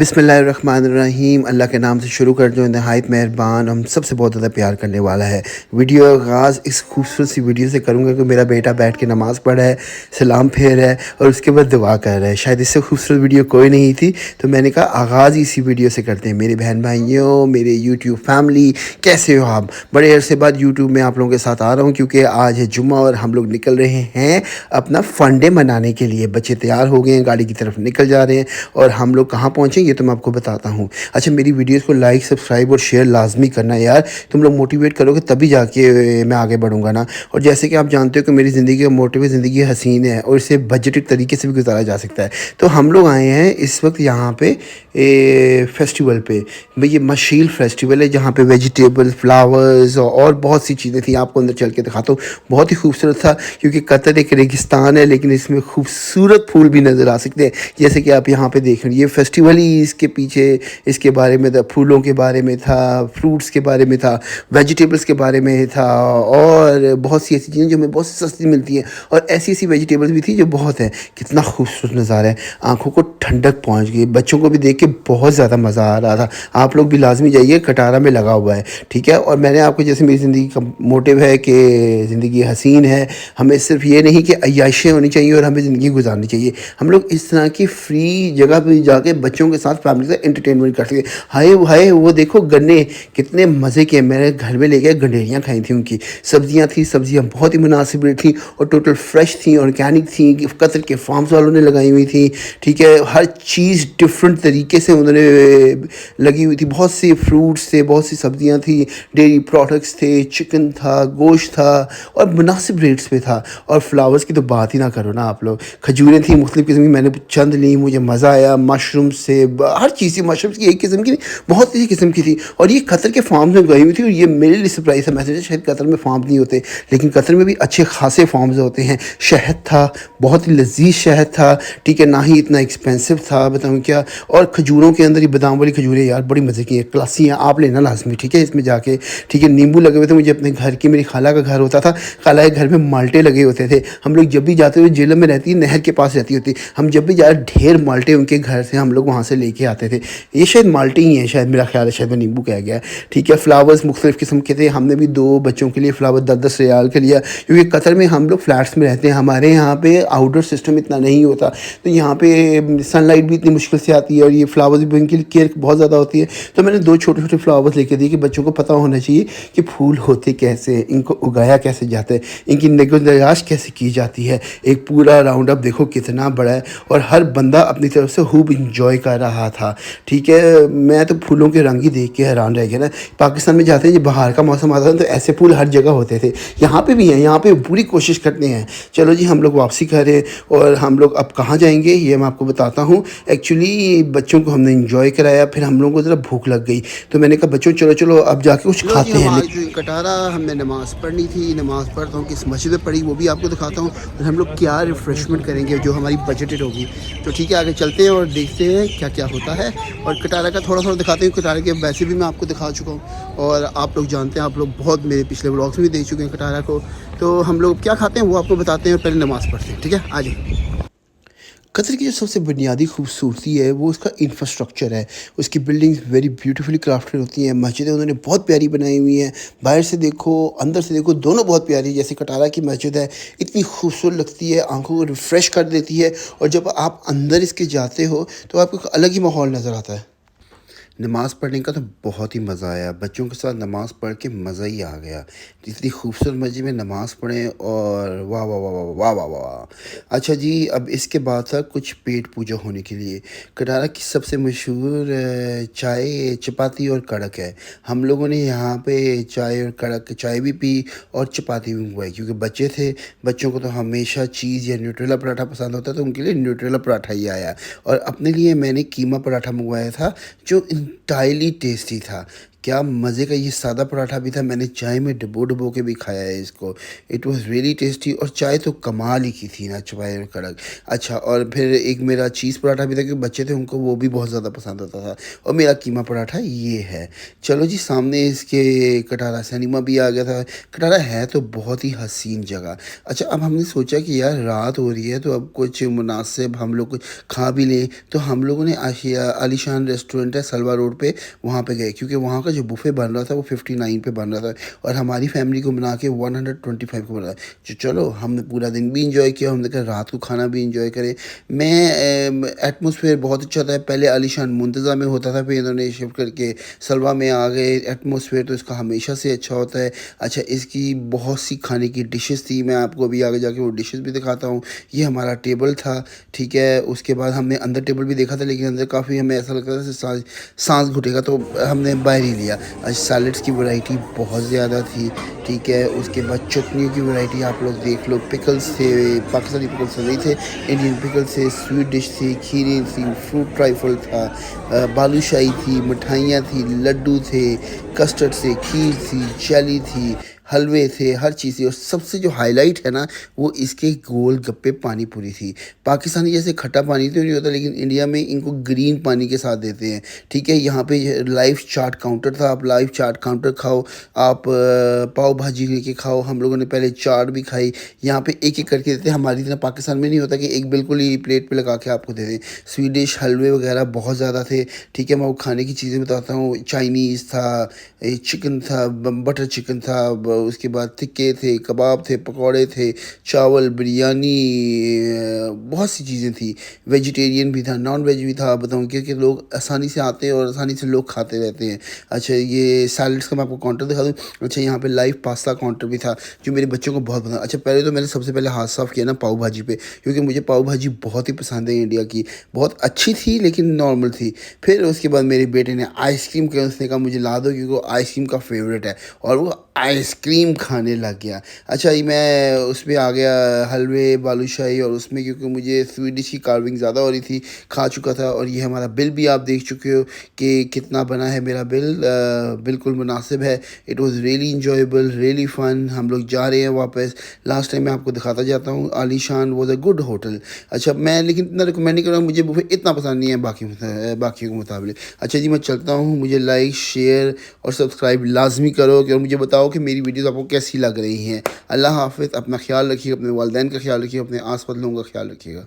बिस्मिल्लाहिर्रहमानिर्रहीम। अल्लाह के नाम से शुरू कर जो नहायत मेहरबान हम सबसे बहुत ज़्यादा प्यार करने वाला है। वीडियो आगाज़ इस खूबसूरत सी वीडियो से करूँगा कि मेरा बेटा बैठ के नमाज़ पढ़ रहा है, सलाम फेर है और उसके बाद दुआ कर रहा है। शायद इससे खूबसूरत वीडियो कोई नहीं थी, तो मैंने कहा आगाज़ इसी वीडियो से करते हैं। मेरे बहन भाइयों, मेरे यूट्यूब फैमिली, कैसे हो आप? बड़े अरसे बाद यूट्यूब में आप लोगों के साथ आ रहा हूँ क्योंकि आज है जुम्मा और हम लोग निकल रहे हैं अपना फंडे मनाने के लिए। बच्चे तैयार हो गए हैं, गाड़ी की तरफ निकल जा रहे हैं और हम लोग कहाँ पहुँचे ये तो मैं आपको बताता हूँ। अच्छा, मेरी वीडियोस को लाइक, सब्सक्राइब और शेयर लाजमी करना यार। तुम लोग मोटिवेट करोगे तभी जाके मैं आगे बढ़ूँगा ना। और जैसे कि आप जानते हो कि मेरी ज़िंदगी का मोटिव है, ज़िंदगी हसीन है और इसे बजटेड तरीके से भी गुजारा जा सकता है। तो हम लोग आए हैं इस वक्त यहाँ पे फेस्टिवल पे। भाई ये मशील फेस्टिवल है जहाँ पे वेजिटेबल, फ्लावर्स और बहुत सी चीज़ें थी। आपको अंदर चल के दिखाता हूँ। बहुत ही खूबसूरत था क्योंकि कतर एक रेगिस्तान है लेकिन इसमें खूबसूरत फूल भी नज़र आ सकते हैं जैसे कि आप यहाँ पे देख रहे हैं। ये फेस्टिवल ही इसके पीछे इसके बारे में था, फूलों के बारे में था, फ्रूट्स के बारे में था, वेजिटेबल्स के बारे में था और बहुत सी ऐसी चीज़ें जो हमें बहुत सस्ती मिलती हैं और ऐसी ऐसी वेजिटेबल्स भी थी जो बहुत है। कितना खूबसूरत नज़ारा है, आंखों को ठंडक पहुँच गई। बच्चों को भी देख के बहुत ज़्यादा मज़ा आ रहा था। आप लोग भी लाजमी जाइए, कटारा में लगा हुआ है, ठीक है। और मैंने आपको जैसे मेरी ज़िंदगी का मोटिव है कि ज़िंदगी हसीन है, हमें सिर्फ ये नहीं कि अय्याशें होनी चाहिए और हमें ज़िंदगी गुजारनी चाहिए। हम लोग इस तरह की फ्री जगह पे जाके बच्चों के साथ फैमिली से एंटरटेनमेंट कर सके। हाय हाय वो देखो गन्ने कितने मज़े के, मेरे घर में लेके गंडेरियाँ खाई थी। उनकी सब्जियाँ थी, सब्जियाँ बहुत ही मुनासिब रेट थी और टोटल फ्रेश थी, ऑर्गेनिक थी, कतर के फार्म्स वालों ने लगाई हुई थी, ठीक है। हर चीज़ डिफरेंट तरीके से उन्होंने लगी हुई थी। बहुत से फ्रूट्स थे, बहुत सी सब्जियाँ थी, डेयरी प्रोडक्ट्स थे, चिकन था, गोश्त था और मुनासिब रेट्स पे था। और फ्लावर्स की तो बात ही ना करो ना आप लोग। खजूरें थी मुख्तलिफ़ किस्म की, मैंने चंद ली, मुझे मज़ा आया। मशरूम से हर चीज़ थी, मशरूम्स की एक किस्म की नहीं, बहुत सी किस्म की थी। और ये कतर के फार्म्स में गई हुई थी और ये मेरे लिए सरप्राइज़ है। मैं सोचा शायद कतर में फार्म नहीं होते, लेकिन कतर में भी अच्छे खासे फार्म्स होते हैं। शहद था, बहुत ही लजीज शहद था, ठीक है, ना ही इतना एक्सपेंसिव था बताऊँ क्या। और खजूरों के अंदर ही बादाम वाली खजूरें यार बड़ी मज़े की हैं, क्लासी हैं, आप लेना लाजमी, ठीक है, इसमें जाके, ठीक है। नींबू लगे हुए थे मुझे अपने घर की, मेरी खाला का घर होता था, खाला के घर में माल्टे लगे होते थे। हम लोग जब भी जाते हुए, जेलम में रहती है, नहर के पास रहती होती, हम जब भी जाए ढेर माल्टे उनके घर से हम लोग वहाँ से लेके आते थे। ये शायद माल्टे ही हैं, शायद मेरा ख्याल है, शायद मैं नींबू कह गया, ठीक है। फ्लावर्स मुख्तलिफ़ किस्म के थे, हमने भी 2 बच्चों के लिए फ्लावर 10-10 रियाल का लिया क्योंकि कतर में हम लोग फ्लैट्स में रहते हैं, हमारे यहाँ पे आउटडोर सिस्टम इतना नहीं होता, तो यहाँ पे सनलाइट भी इतनी मुश्किल से आती है और ये फ्लावर्स भी इनकी केयर बहुत ज़्यादा होती है। तो मैंने 2 छोटे-छोटे फ्लावर्स लेके दिए कि बच्चों को पता होना चाहिए कि फूल होते कैसे हैं, इनको उगाया कैसे जाता है, इनकी निगहदाश्त कैसे की जाती है। एक पूरा राउंड अप देखो कितना बड़ा है और हर बंदा अपनी तरफ से खूब इंजॉय कर रहा था, ठीक है। मैं तो फूलों के रंग ही देख के हैरान रह गया ना। पाकिस्तान में जाते हैं जब बाहर का मौसम आता है तो ऐसे फूल हर जगह होते थे, यहाँ पे भी हैं, यहाँ पे पूरी कोशिश करते हैं। चलो जी, हम लोग वापसी कर रहे हैं और हम लोग अब कहाँ जाएंगे ये मैं आपको बताता हूँ। एक्चुअली बच्चों को हमने इंजॉय कराया, फिर हम लोगों को ज़रा भूख लग गई तो मैंने कहा बच्चों चलो चलो अब जाके कुछ खाते हैं। कटारा हमने नमाज़ पढ़नी थी, नमाज़ पढ़ता हूँ किस मस्जिद में पढ़ी वो भी आपको दिखाता हूँ और हम लोग क्या रिफ़्रेशमेंट करेंगे जो हमारी बजटेड होगी। तो ठीक है, आगे चलते हैं और देखते हैं क्या क्या होता है और कटारा का थोड़ा थोड़ा दिखाते हैं। कटारा के वैसे भी मैं आपको दिखा चुका हूँ और आप लोग जानते हैं, आप लोग बहुत मेरे पिछले व्लॉग्स में भी देख चुके हैं कटारा को। तो हम लोग क्या खाते हैं वो आपको बताते हैं और पहले नमाज़ पढ़ते हैं, ठीक है। आ जाइए। कतर की जो सबसे बुनियादी खूबसूरती है वो उसका इंफ्रास्ट्रक्चर है। उसकी बिल्डिंग्स वेरी ब्यूटीफुली क्राफ्टेड होती हैं, मस्जिदें उन्होंने बहुत प्यारी बनाई हुई हैं। बाहर से देखो, अंदर से देखो, दोनों बहुत प्यारी है। जैसे कटारा की मस्जिद है, इतनी खूबसूरत लगती है, आंखों को रिफ़्रेश कर देती है और जब आप अंदर इसके जाते हो तो आपको एक अलग ही माहौल नज़र आता है। नमाज़ पढ़ने का तो बहुत ही मज़ा आया, बच्चों के साथ नमाज़ पढ़ के मज़ा ही आ गया। इतनी खूबसूरत मस्जिद में नमाज़ पढ़ें और वाह वाह वाह वाह वाह वाह वाह वाह। अच्छा जी, अब इसके बाद था कुछ पेट पूजा होने के लिए। कटारा की सबसे मशहूर चाय, चपाती और कड़क है। हम लोगों ने यहाँ पे चाय और कड़क, चाय भी पी और चपाती भी मंगवाई क्योंकि बच्चे थे, बच्चों को तो हमेशा चीज़ या न्यूट्रेला पराठा पसंद होता है तो उनके लिए न्यूट्रेला पराठा ही आया। और अपने लिए मैंने कीमा पराठा मंगवाया था जो इंटायरली टेस्टी था। क्या मज़े का ये सादा पराठा भी था, मैंने चाय में डुबो-डुबो के भी खाया है इसको। इट वाज़ रियली टेस्टी और चाय तो कमाल ही की थी ना, चाय और कड़क। अच्छा, और फिर एक मेरा चीज़ पराठा भी था क्योंकि बच्चे थे उनको वो भी बहुत ज़्यादा पसंद आता था, और मेरा कीमा पराठा ये है। चलो जी, सामने इसके कटारा सिनेमा भी आ गया था। कटारा है तो बहुत ही हसीन जगह। अच्छा, अब हमने सोचा कि यार रात हो रही है तो अब कुछ मुनासिब हम लोग कुछ खा भी लें, तो हम लोगों ने आशिया आलीशान रेस्टोरेंट है सलवा रोड पे, वहाँ पे गए क्योंकि वहाँ का जो बुफ़े बन रहा था वो 59 पे बन रहा था और हमारी फैमिली को बना के 125 को बना। जो चलो हमने पूरा दिन भी इंजॉय किया, हमने कहा रात को खाना भी इंजॉय करें। मैं एटमॉस्फेयर बहुत अच्छा था, पहले आलीशान मुंतज़ा में होता था, फिर इन्होंने शिफ्ट करके सलवा में आ गए। एटमॉस्फेयर तो इसका हमेशा से अच्छा होता है। अच्छा, इसकी बहुत सी खाने की डिशेस थी, मैं आपको अभी आगे जाके वो डिशेस भी दिखाता हूँ। ये हमारा टेबल था, ठीक है। उसके बाद हमने अंदर टेबल भी देखा था, लेकिन अंदर काफ़ी हमें ऐसा लगता था जैसे सांस घुटेगा, तो हमने बाहर ही लिया। अच्छा, सैलड्स की वैरायटी बहुत ज़्यादा थी, ठीक है। उसके बाद चटनियों की वैरायटी आप लोग देख लो। पिकल्स थे, पाकिस्तानी पिकल्स तो नहीं थे, इंडियन पिकल्स थे, स्वीट डिश थी, खीरें थी, फ्रूट ट्राइफल था, बालूशाही थी, मिठाइयाँ थी, लड्डू थे, कस्टर्ड थे, खीर थी, जेली थी, हलवे थे, हर चीज़ थी। और सबसे जो हाईलाइट है ना, वो इसके गोल गप्पे पानी पूरी थी। पाकिस्तानी जैसे खट्टा पानी तो नहीं होता, लेकिन इंडिया में इनको ग्रीन पानी के साथ देते हैं, ठीक है। यहाँ पे लाइव चाट काउंटर था, आप लाइव चाट काउंटर खाओ, आप पाव भाजी लेके खाओ। हम लोगों ने पहले चाट भी खाई। यहाँ पे एक एक करके देते हैं, हमारी तरह पाकिस्तान में नहीं होता कि एक बिल्कुल ही प्लेट पे लगा के आपको दे दें। स्वीट डिश हलवे वगैरह बहुत ज़्यादा थे, ठीक है। मैं वो खाने की चीज़ें बताता हूँ। चाइनीज़ था, चिकन था, बटर चिकन था, उसके बाद टिक्के थे, कबाब थे, पकौड़े थे, चावल, बिरयानी, बहुत सी चीज़ें थी। वेजिटेरियन भी था, नॉन वेज भी था। आप बताऊँ क्योंकि लोग आसानी से आते हैं और आसानी से लोग खाते रहते हैं। अच्छा, ये सैलड्स का मैं आपको काउंटर दिखा दूँ। अच्छा, यहाँ पे लाइव पास्ता काउंटर भी था जो मेरे बच्चों को बहुत पसंद। अच्छा, पहले तो मैंने सबसे पहले हाथ साफ़ किया ना पाव भाजी पे, क्योंकि मुझे पाव भाजी बहुत ही पसंद है इंडिया की। बहुत अच्छी थी लेकिन नॉर्मल थी। फिर उसके बाद मेरे बेटे ने आइसक्रीम का उसने कहा मुझे ला दो, क्योंकि वो आइसक्रीम का फेवरेट है, और वो आइसक्रीम खाने लग गया। अच्छा, ये मैं उस पे आ गया हलवे, बालूशाही, और उसमें क्योंकि मुझे स्वीट डिश की कार्विंग ज़्यादा हो रही थी, खा चुका था। और ये हमारा बिल भी आप देख चुके हो कि कितना बना है मेरा बिल, बिल्कुल मुनासिब है। It was really enjoyable, really फ़न। हम लोग जा रहे हैं वापस। लास्ट टाइम मैं आपको दिखाता जाता हूँ, आलीशान वॉज अ गुड होटल। अच्छा, मैं लेकिन इतना रिकमेंड नहीं करूँगा, मुझे बुफे इतना पसंद नहीं है बाकी के मुताबिक। अच्छा जी, मैं चलता हूँ। मुझे लाइक, शेयर और सब्सक्राइब लाजमी करो, और मुझे बताओ कि मेरी वीडियोस आपको कैसी लग रही हैं। अल्लाह हाफ़िज़, अपना ख्याल रखिएगा, अपने वालिदैन का ख्याल रखिएगा, अपने आस पास लोगों का ख्याल रखिएगा।